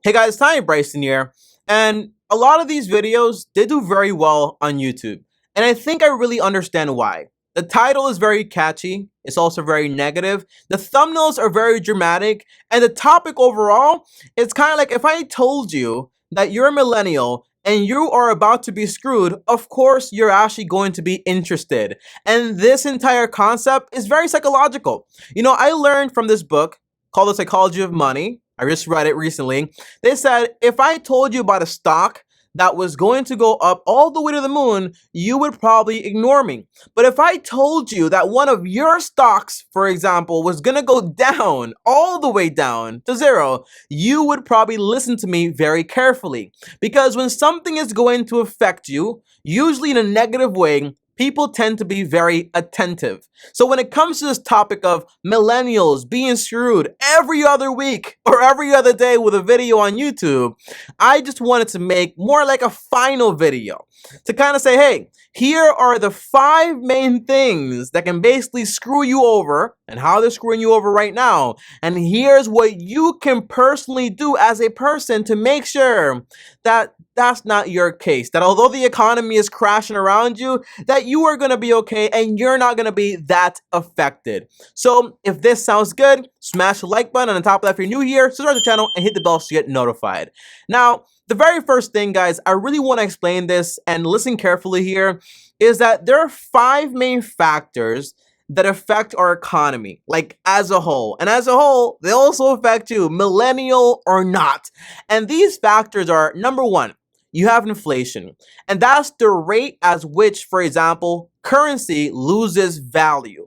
Hey guys, TommyBryson here, and a lot of these videos, they do very well on YouTube, and I think I really understand why. The title is very catchy, it's also very negative, the thumbnails are very dramatic, and the topic overall, it's kind of like if I told you that you're a millennial and you are about to be screwed, of course you're actually going to be interested. And this entire concept is very psychological. I learned from this book called The Psychology of Money. I just read it recently. They said if I told you about a stock that was going to go up all the way to the moon, you would probably ignore me. But if I told you that one of your stocks, for example, was going to go down, all the way down to zero, you would probably listen to me very carefully. Because when something is going to affect you, usually in a negative way, people tend to be very attentive. So when it comes to this topic of millennials being screwed every other week or every other day with a video on YouTube, I just wanted to make more like a final video to kind of say, hey, here are the 5 main things that can basically screw you over and how they're screwing you over right now. And here's what you can personally do as a person to make sure that that's not your case. That although the economy is crashing around you, that you are going to be okay and you're not going to be that affected. So if this sounds good, smash the like button. And on top of that, if you're new here, subscribe to the channel and hit the bell to get notified. Now, the very first thing, guys, I really want to explain this and listen carefully here, is that there are 5 main factors that affect our economy, like as a whole. And as a whole, they also affect you, millennial or not. And these factors are, number 1, you have inflation. And that's the rate as which, for example, currency loses value.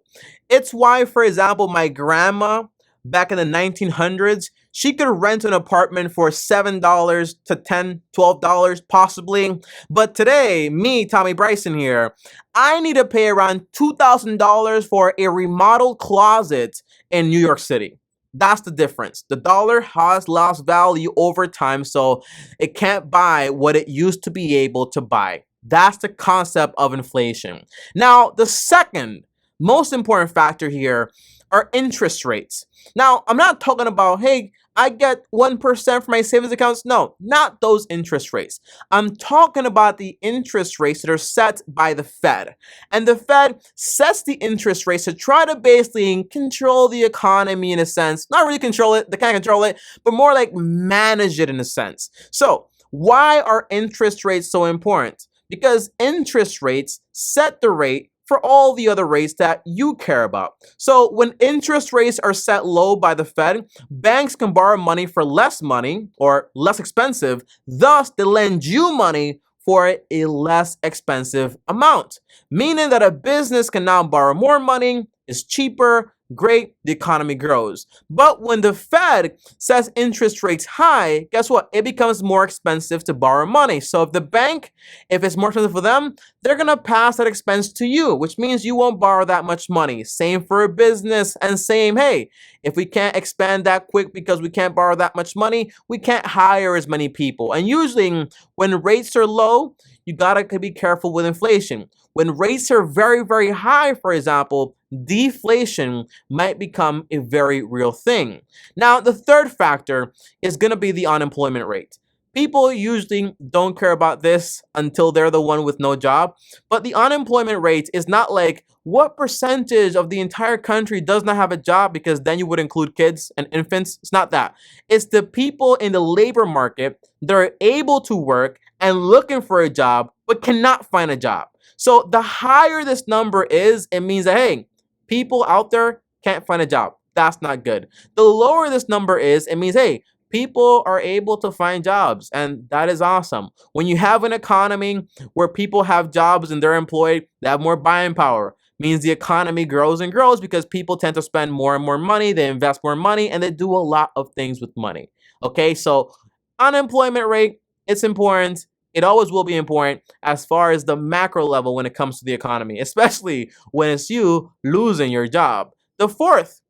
It's why, for example, my grandma back in the 1900s, she could rent an apartment for $7 to $10, $12 possibly. But today, me, TommyBryson here, I need to pay around $2,000 for a remodeled closet in New York City. That's the difference. The dollar has lost value over time, so it can't buy what it used to be able to buy. That's the concept of inflation. Now, the second most important factor here are interest rates. Now, I'm not talking about, hey, I get 1% for my savings accounts. No, not those interest rates. I'm talking about the interest rates that are set by the Fed. And the Fed sets the interest rates to try to basically control the economy in a sense. Not really control it, they can't control it, but more like manage it in a sense. So, why are interest rates so important? Because interest rates set the rate for all the other rates that you care about. So when interest rates are set low by the Fed, banks can borrow money for less money or less expensive. Thus, they lend you money for a less expensive amount, meaning that a business can now borrow more money, is cheaper, great, the economy grows. But when the Fed sets interest rates high, guess what? It becomes more expensive to borrow money. So if the bank, if it's more expensive for them, they're going to pass that expense to you, which means you won't borrow that much money. Same for a business, and same, hey, if we can't expand that quick because we can't borrow that much money, we can't hire as many people. And usually when rates are low, you gotta be careful with inflation. When rates are very, very high, for example, deflation might become a very real thing. Now, the third factor is gonna be the unemployment rate. People usually don't care about this until they're the one with no job, but the unemployment rate is not like what percentage of the entire country does not have a job, because then you would include kids and infants. It's not that. It's the people in the labor market that are able to work and looking for a job but cannot find a job. So the higher this number is, it means that, hey, people out there can't find a job. That's not good. The lower this number is, it means, hey, people are able to find jobs, and that is awesome. When you have an economy where people have jobs and they're employed, they have more buying power. Means the economy grows and grows because people tend to spend more and more money, they invest more money, and they do a lot of things with money. Okay, so unemployment rate, it's important. It always will be important as far as the macro level when it comes to the economy, especially when it's you losing your job. The fourth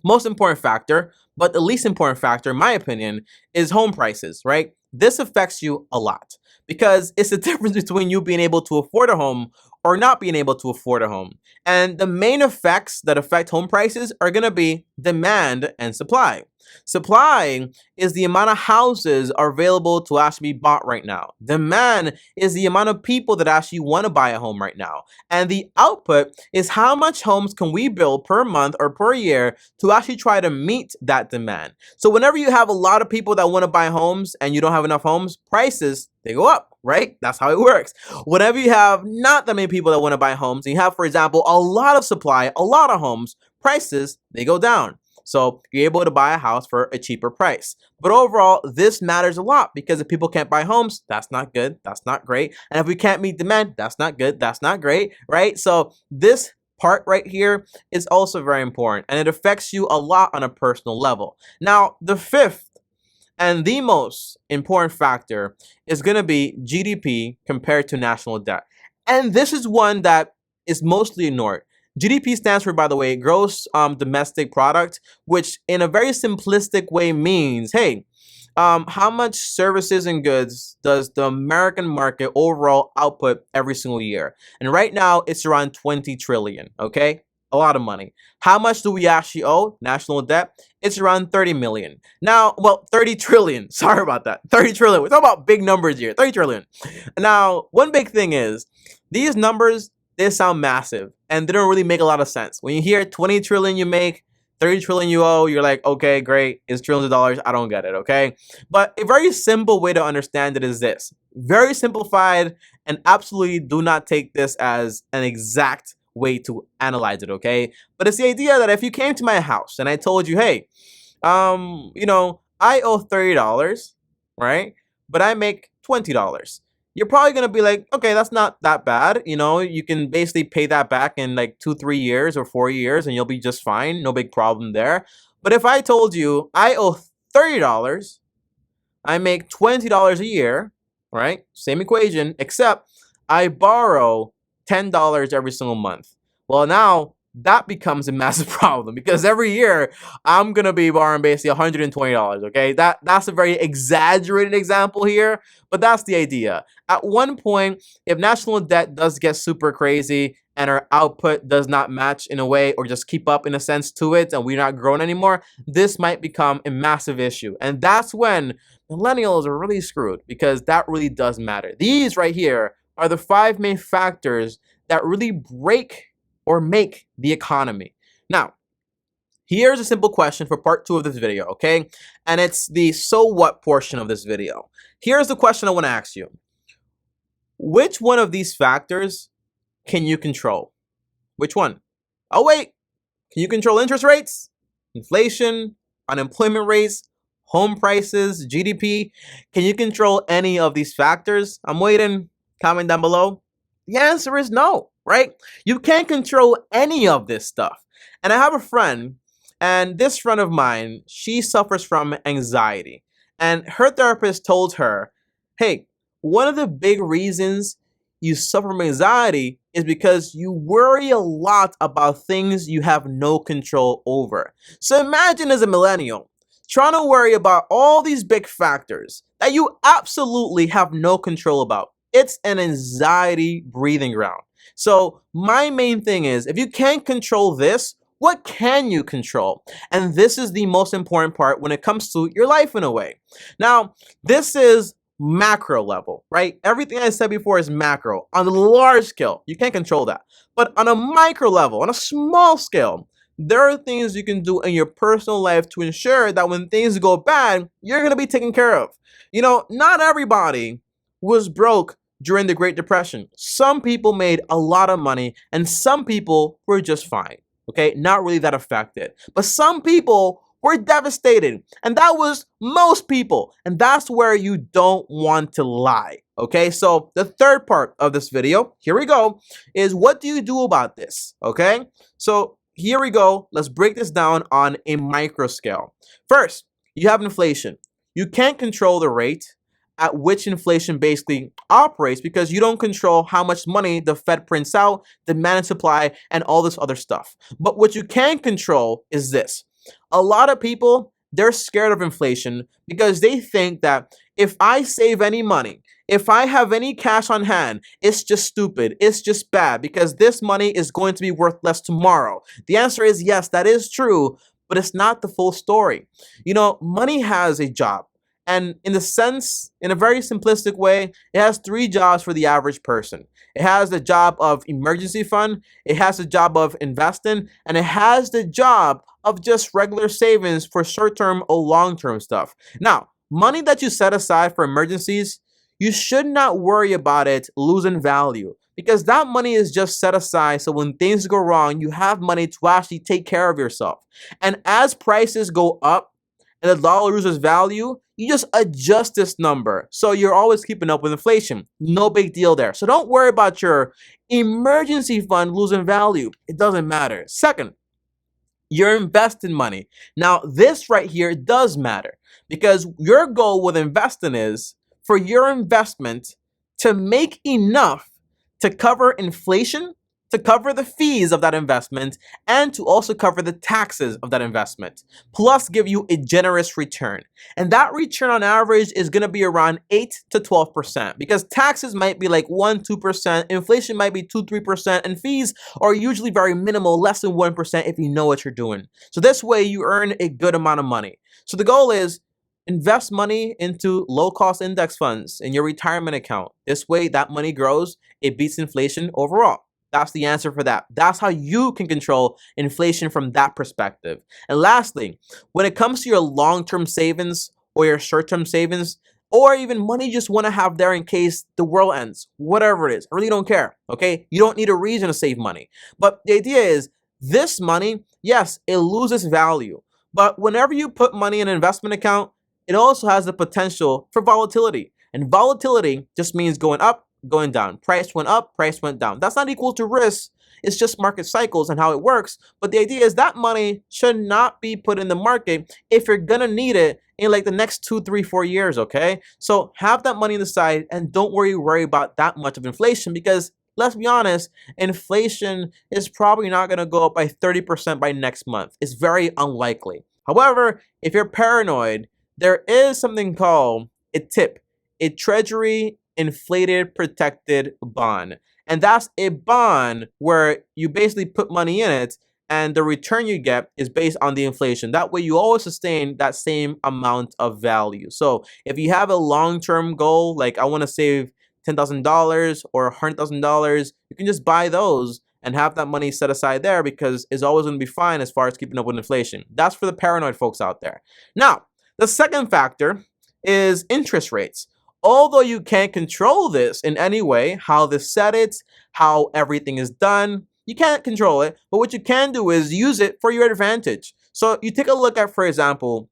most important factor, but the least important factor, in my opinion, is home prices, right? This affects you a lot because it's the difference between you being able to afford a home or not being able to afford a home. And the main effects that affect home prices are going to be demand and supply. Supply is the amount of houses are available to actually be bought right now. Demand is the amount of people that actually want to buy a home right now. And the output is how much homes can we build per month or per year to actually try to meet that demand. So whenever you have a lot of people that want to buy homes and you don't have enough homes, prices, they go up, right? That's how it works. Whenever you have not that many people that want to buy homes, and you have, for example, a lot of supply, a lot of homes, prices, they go down. So you're able to buy a house for a cheaper price. But overall, this matters a lot because if people can't buy homes, that's not good. That's not great. And if we can't meet demand, that's not good. That's not great, right? So this part right here is also very important and it affects you a lot on a personal level. Now, the fifth and the most important factor is going to be GDP compared to national debt. And this is one that is mostly ignored. GDP stands for, by the way, gross domestic product, which in a very simplistic way means, hey, how much services and goods does the American market overall output every single year? And right now it's around 20 trillion, okay? A lot of money. How much do we actually owe? National debt? It's around 30 million. Now, well, 30 trillion. Sorry about that. 30 trillion. We're talking about big numbers here. 30 trillion. Now, one big thing is these numbers, they sound massive and they don't really make a lot of sense. When you hear 20 trillion you make, 30 trillion you owe, you're like, okay, great. It's trillions of dollars. I don't get it, okay? But a very simple way to understand it is this. Very simplified, and absolutely do not take this as an exact way to analyze it, okay? But it's the idea that if you came to my house and I told you, hey, I owe $30, right? But I make $20. You're probably going to be like, okay, that's not that bad. You know, you can basically pay that back in like 2-3 years or 4 years and you'll be just fine. No big problem there. But if I told you I owe $30, I make $20 a year, right? Same equation, except I borrow $10 every single month. Well, now that becomes a massive problem because every year I'm going to be borrowing basically $120, okay? That's a very exaggerated example here, but that's the idea. At one point, if national debt does get super crazy and our output does not match in a way or just keep up in a sense to it and we're not growing anymore, this might become a massive issue. And that's when millennials are really screwed because that really does matter. These right here are the 5 main factors that really break or make the economy. Now, here's a simple question for part 2 of this video, okay? And it's the so what portion of this video. Here's the question I want to ask you. Which one of these factors can you control? Which one? Oh, wait. Can you control interest rates, inflation, unemployment rates, home prices, GDP? Can you control any of these factors? I'm waiting. Comment down below. The answer is no, right? You can't control any of this stuff. And I have a friend, and this friend of mine, she suffers from anxiety. And her therapist told her, hey, one of the big reasons you suffer from anxiety is because you worry a lot about things you have no control over. So imagine as a millennial, trying to worry about all these big factors that you absolutely have no control about. It's an anxiety breathing ground. So my main thing is, if you can't control this, what can you control? And this is the most important part when it comes to your life in a way. Now, this is macro level, right? Everything I said before is macro. On a large scale, you can't control that. But on a micro level, on a small scale, there are things you can do in your personal life to ensure that when things go bad, you're going to be taken care of. You know, not everybody was broke during the Great Depression. Some people made a lot of money and some people were just fine, okay? Not really that affected. But some people were devastated, and that was most people. And that's where you don't want to lie, okay? So the third part of this video, here we go, is what do you do about this, okay? So here we go. Let's break this down on a micro scale. First, you have inflation. You can't control the rate at which inflation basically operates because you don't control how much money the Fed prints out, demand and supply, and all this other stuff. But what you can control is this. A lot of people, they're scared of inflation because they think that if I save any money, if I have any cash on hand, it's just stupid. It's just bad because this money is going to be worth less tomorrow. The answer is yes, that is true, but it's not the full story. You know, money has a job. And in the sense, in a very simplistic way, it has three jobs for the average person. It has the job of emergency fund, it has the job of investing, and it has the job of just regular savings for short-term or long-term stuff. Now, money that you set aside for emergencies, you should not worry about it losing value because that money is just set aside so when things go wrong, you have money to actually take care of yourself. And as prices go up, and the dollar loses value, you just adjust this number. So you're always keeping up with inflation. No big deal there. So don't worry about your emergency fund losing value. It doesn't matter. Second, you're investing money. Now, this right here does matter because your goal with investing is for your investment to make enough to cover inflation, to cover the fees of that investment, and to also cover the taxes of that investment, plus give you a generous return. And that return on average is going to be around 8 to 12% because taxes might be like 1, 2%, inflation might be 2, 3%, and fees are usually very minimal, less than 1% if you know what you're doing. So this way you earn a good amount of money. So the goal is invest money into low-cost index funds in your retirement account. This way that money grows, it beats inflation overall. That's the answer for that. That's how you can control inflation from that perspective. And lastly, when it comes to your long-term savings or your short-term savings, or even money you just want to have there in case the world ends, whatever it is, I really don't care, okay? You don't need a reason to save money. But the idea is this money, yes, it loses value. But whenever you put money in an investment account, it also has the potential for volatility. And volatility just means going up, going down. Price went up, price went down. That's not equal to risk. It's just market cycles and how it works. But the idea is that money should not be put in the market if you're going to need it in like the next 2, 3, 4 years, okay? So have that money on the side and don't worry about that much of inflation because let's be honest, inflation is probably not going to go up by 30% by next month. It's very unlikely. However, if you're paranoid, there is something called a TIP, a Treasury Inflated Protected Bond. And that's a bond where you basically put money in it and the return you get is based on the inflation. That way you always sustain that same amount of value. So if you have a long-term goal, like I want to save $10,000 or $100,000, you can just buy those and have that money set aside there because it's always going to be fine as far as keeping up with inflation. That's for the paranoid folks out there. Now, the second factor is interest rates. Although you can't control this in any way, how they set it, how everything is done, you can't control it. But what you can do is use it for your advantage. So you take a look at, for example,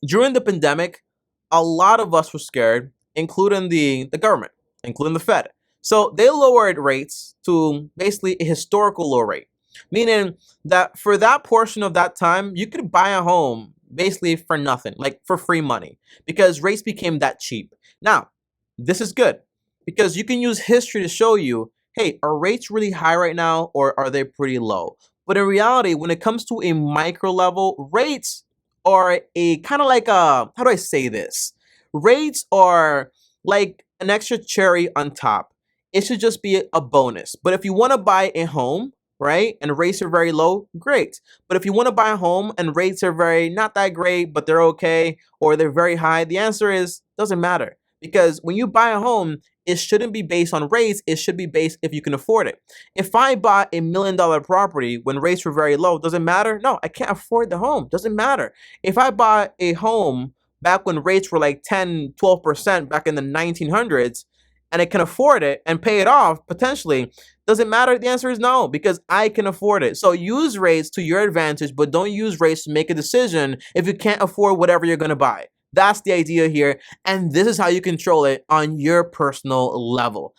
during the pandemic, a lot of us were scared, including the government, including the Fed. So they lowered rates to basically a historical low rate, meaning that for that portion of that time, you could buy a home basically for nothing, like for free money, because rates became that cheap. Now, this is good because you can use history to show you, hey, are rates really high right now or are they pretty low? But in reality, when it comes to a micro level, rates are a kind of like a, how do I say this? Rates are like an extra cherry on top. It should just be a bonus. But if you want to buy a home, right, and rates are very low, great. But if you want to buy a home and rates are very not that great, but they're okay, or they're very high, the answer is doesn't matter. Because when you buy a home, it shouldn't be based on rates. It should be based if you can afford it. If I bought $1 million property when rates were very low, does it matter? No, I can't afford the home. Doesn't matter. If I bought a home back when rates were like 10, 12% back in the 1900s, and I can afford it and pay it off potentially, does it matter? The answer is no, because I can afford it. So use rates to your advantage, but don't use rates to make a decision if you can't afford whatever you're going to buy. That's the idea here, and this is how you control it on your personal level.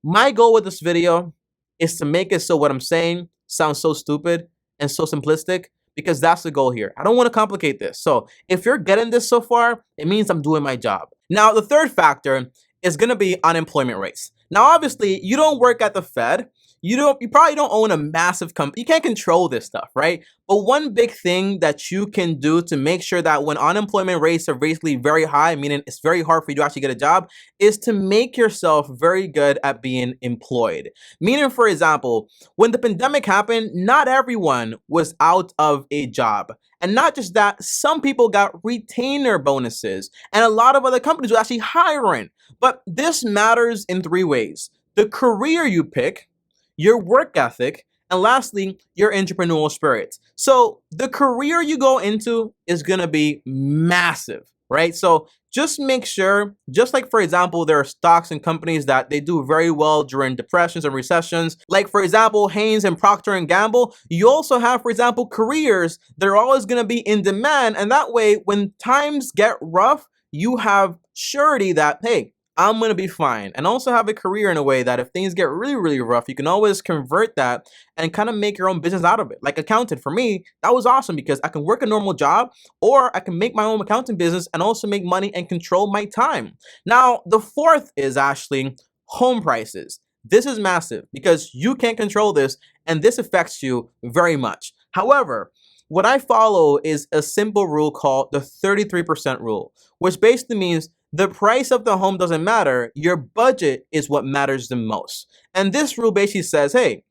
My goal with this video is to make it so what I'm saying sounds so stupid and so simplistic, because that's the goal here. I don't want to complicate this. So if you're getting this so far, it means I'm doing my job. Now, the third factor is going to be unemployment rates. Now, obviously, you don't work at the Fed. you probably don't own a massive company. You can't control this stuff, right? But one big thing that you can do to make sure that when unemployment rates are basically very high, meaning it's very hard for you to actually get a job, is to make yourself very good at being employed. Meaning, for example, when the pandemic happened, not everyone was out of a job. And not just that, some people got retainer bonuses, and a lot of other companies were actually hiring. But this matters in three ways: the career you pick, your work ethic, and lastly, your entrepreneurial spirit. So the career you go into is gonna be massive, right? So just make sure, just like for example, there are stocks and companies that they do very well during depressions and recessions. Like for example, Haynes and Procter and Gamble. You also have, for example, careers that are always gonna be in demand, and that way, when times get rough, you have surety that, hey, I'm gonna be fine. And also have a career in a way that if things get really, really rough, you can always convert that and kind of make your own business out of it. Like accountant, for me, that was awesome because I can work a normal job or I can make my own accounting business and also make money and control my time. Now, the fourth is actually home prices. This is massive because you can't control this and this affects you very much. However, what I follow is a simple rule called the 33% rule, which basically means the price of the home doesn't matter. Your budget is what matters the most. And this rule basically says, hey,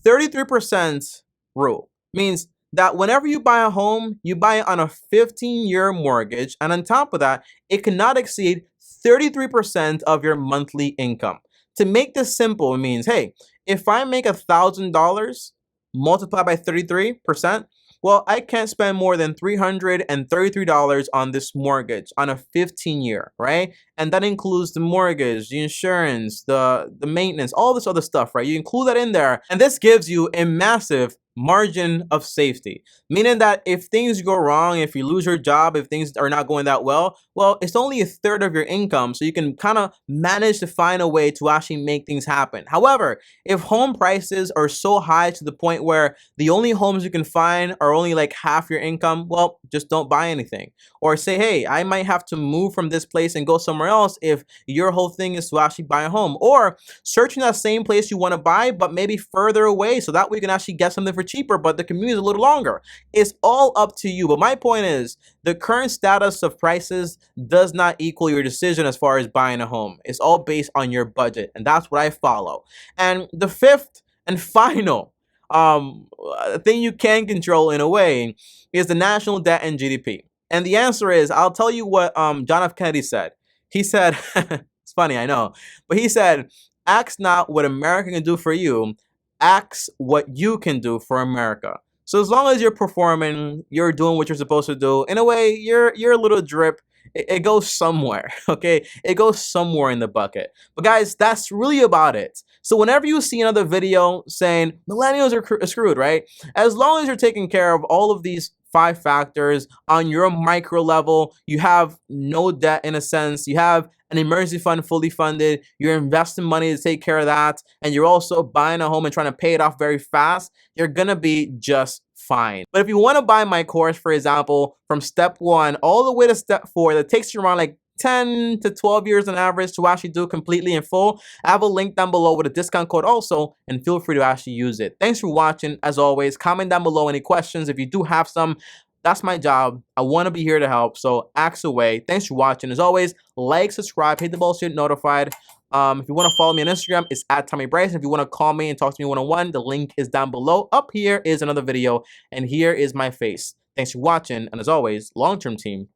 33% rule means that whenever you buy a home, you buy it on a 15-year mortgage. And on top of that, it cannot exceed 33% of your monthly income. To make this simple, it means, hey, if I make $1,000 multiplied by 33%, well, I can't spend more than $333 on this mortgage on a 15-year, right? And that includes the mortgage, the insurance, the maintenance, all this other stuff, right? You include that in there, and this gives you a massive margin of safety, meaning that if things go wrong, if you lose your job, if things are not going that well, it's only a third of your income, so you can kind of manage to find a way to actually make things happen. However, if home prices are so high to the point where the only homes you can find are only like half your income, well, just don't buy anything. Or say, hey, I might have to move from this place and go somewhere else if your whole thing is to actually buy a home. Or searching that same place you want to buy, but maybe further away, so that way you can actually get something for cheaper, but the commute is a little longer. It's all up to you. But my point is, the current status of prices does not equal your decision as far as buying a home. It's all based on your budget, and that's what I follow. And the fifth and final thing you can control in a way is the national debt and GDP. And the answer is, I'll tell you what John F. Kennedy said. He said, it's funny, I know, but he said, ask not what America can do for you, ask what you can do for America. So as long as you're performing, you're doing what you're supposed to do, in a way, your little drip, it goes somewhere, okay? It goes somewhere in the bucket. But guys, that's really about it. So whenever you see another video saying millennials are screwed, right? As long as you're taking care of all of these 5 factors on your micro level, you have no debt in a sense, you have an emergency fund fully funded, you're investing money to take care of that, and you're also buying a home and trying to pay it off very fast, you're gonna be just fine. But if you want to buy my course, for example, from step 1 all the way to step 4, that takes you around like 10 to 12 years on average to actually do completely in full, I have a link down below with a discount code also, and feel free to actually use it. Thanks for watching. As always, comment down below any questions if you do have some. That's my job. I want to be here to help, so ask away. Thanks for watching. As always, like, subscribe, hit the bell so you're notified. If you want to follow me on Instagram, it's at TommyBryson. If you want to call me and talk to me one-on-one, the link is down below. Up here is another video, and here is my face. Thanks for watching, and as always, long-term team,